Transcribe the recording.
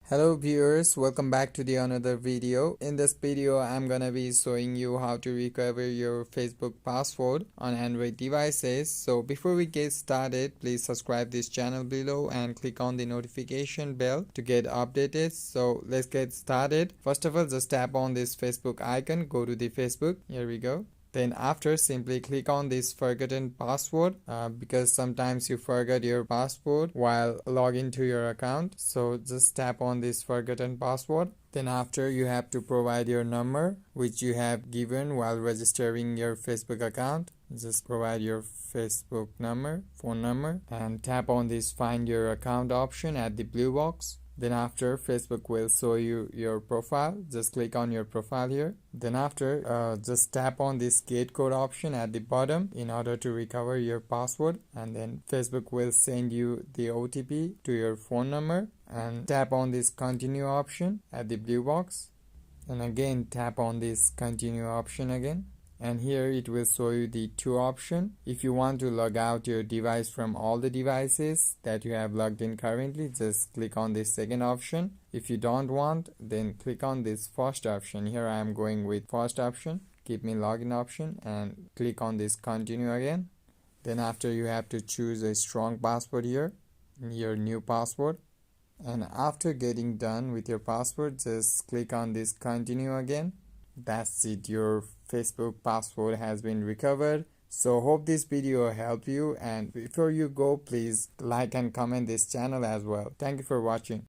Hello viewers, welcome back to the another video. In this video I'm gonna be showing you how to recover your Facebook password on Android devices. So before we get started, please subscribe this channel below and click on the notification bell to get updated. So let's get started. First of all, just tap on this Facebook icon, go to the Facebook. Here we go. Then after, simply click on this forgotten password because sometimes you forget your password while logging to your account. So just tap on this forgotten password. Then after, you have to provide your number which you have given while registering your Facebook account. Just provide your Facebook number, phone number, and tap on this find your account option at the blue box. Then after, Facebook will show you your profile. Just click on your profile here. Then after, just tap on this get code option at the bottom in order to recover your password, and then Facebook will send you the OTP to your phone number, and tap on this continue option at the blue box, and again tap on this continue option again. And here it will show you the two options. If you want to log out your device from all the devices that you have logged in currently, just click on this second option. If you don't want, then click on this first option. Here I am going with first option, keep me login option, and click on this continue again. Then after, you have to choose a strong password here, your new password. And after getting done with your password, just click on this continue again. That's it, your Facebook password has been recovered. So hope this video helped you, and before you go, please like and comment this channel as well. Thank you for watching.